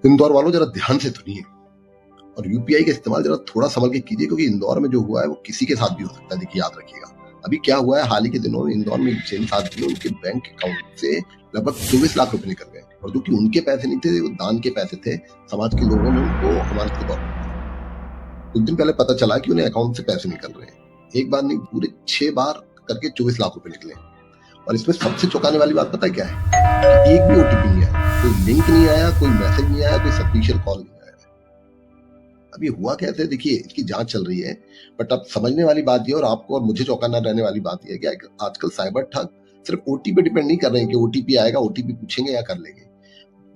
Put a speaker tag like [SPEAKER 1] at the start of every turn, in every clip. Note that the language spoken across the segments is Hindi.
[SPEAKER 1] इंदौर वालों जरा ध्यान से सुनिए और यूपीआई का इस्तेमाल जरा थोड़ा संभल के कीजिए, क्योंकि इंदौर में जो हुआ है वो किसी के साथ भी हो सकता है। देखिए, याद रखिएगा। अभी क्या हुआ है, हाल ही के दिनों में इंदौर में एक जैन साथी, उनके बैंक अकाउंट से लगभग 24 लाख रुपए निकल गए, और जो कि उनके पैसे नहीं थे, वो दान के पैसे थे। समाज के लोगों ने उनको अमानत के तौर पर दिया। कुछ दिन पहले पता चला कि उन्हें अकाउंट से पैसे निकल रहे हैं। एक बार नहीं, पूरे 6 बार करके 24 लाख रुपए निकले। और इसमें सबसे चौंकाने वाली बात पता है क्या है? कि एक भी ओटीपी नहीं आया, कोई लिंक नहीं आया, कोई मैसेज नहीं आया, कोई सस्पिशियल कॉल नहीं आया। अब ये हुआ कैसे? देखिए, इसकी जांच चल रही है। बट अब समझने वाली बात ये, और आपको और मुझे चौंकाना रहने वाली बात ये है कि आजकल साइबर ठग सिर्फ ओटीपी डिपेंड नहीं कर रहे हैं कि ओटीपी आएगा, ओटीपी पूछेंगे या कर लेंगे।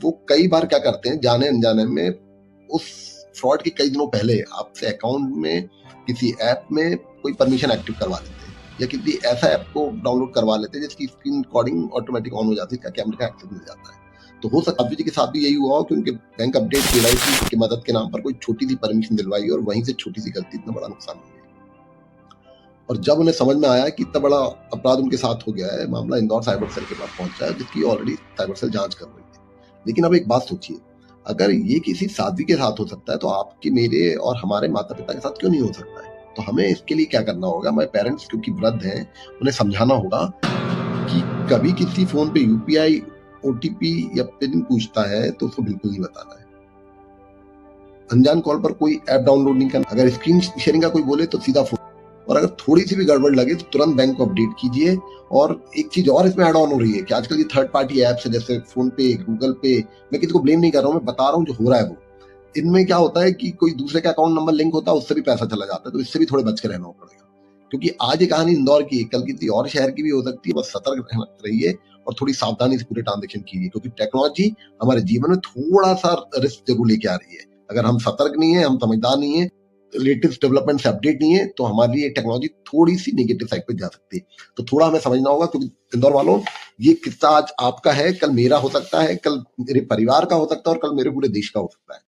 [SPEAKER 1] वो कई बार क्या करते हैं, जाने अनजाने में उस फ्रॉड के कई दिनों पहले आपसे अकाउंट में किसी ऐप में कोई परमिशन एक्टिव करवा देते हैं, या किसी ऐसा ऐप को डाउनलोड करवा लेते हैं जिसकी स्क्रीन रिकॉर्डिंग ऑटोमेटिक ऑन हो जाती है, कैमरे का एक्सेस मिल जाता है। तो हो सकता है जी के साथ भी यही हुआ हो कि उनके बैंक अपडेट केवाईसी की मदद के नाम पर कोई छोटी सी परमिशन दिलवाई और वहीं से छोटी सी गलती इतना बड़ा नुकसान हो गया। और जब उन्हें समझ में आया कि इतना बड़ा अपराध उनके साथ हो गया है, मामला इंदौर साइबर सेल के पास पहुंचा है, जिसकी ऑलरेडी साइबर सेल जांच कर रही है। लेकिन अब एक बात सोचिए, अगर ये किसी साध्वी के साथ हो सकता है, तो आपके, मेरे और हमारे माता पिता के साथ क्यों नहीं हो सकता है? तो हमें इसके लिए क्या करना होगा? हमारे पेरेंट्स, क्योंकि वृद्ध हैं, उन्हें समझाना होगा कि कभी किसी फोन पे यूपीआई, ओटीपी या पिन पूछता है तो उसको बिल्कुल नहीं बताना है। अनजान कॉल पर कोई ऐप डाउनलोड नहीं करना। अगर स्क्रीन शेयरिंग का कोई बोले तो सीधा फोन, और अगर थोड़ी सी भी गड़बड़ लगे तो तुरंत बैंक को अपडेट कीजिए। और एक चीज और इसमें ऐड ऑन हो रही है कि आजकल ये थर्ड पार्टी ऐप्स है, जैसे फोन पे, गूगल पे, मैं किसी को ब्लेम नहीं कर रहा हूँ, मैं बता रहा हूँ जो हो रहा है वो। इनमें क्या होता है कि कोई दूसरे का अकाउंट नंबर लिंक होता है, उससे भी पैसा चला जाता है। तो इससे भी थोड़े बच के रहना पड़ेगा, क्योंकि आज ये कहानी इंदौर की, कल किसी और शहर की भी हो सकती है। बस सतर्क रहिए और थोड़ी सावधानी से पूरे ट्रांजेक्शन कीजिए, क्योंकि टेक्नोलॉजी हमारे जीवन में थोड़ा सा रिस्क जरूर लेके आ रही है। अगर हम सतर्क नहीं है, हम समझदार नहीं है, लेटेस्ट डेवलपमेंट से अपडेट नहीं है, तो हमारी ये टेक्नोलॉजी थोड़ी सी नेगेटिव साइड पे जा सकती है। तो थोड़ा हमें समझना होगा, क्योंकि इंदौर वालों, ये किस्सा आज आपका है, कल मेरा हो सकता है, कल मेरे परिवार का हो सकता है, और कल मेरे पूरे देश का हो सकता है।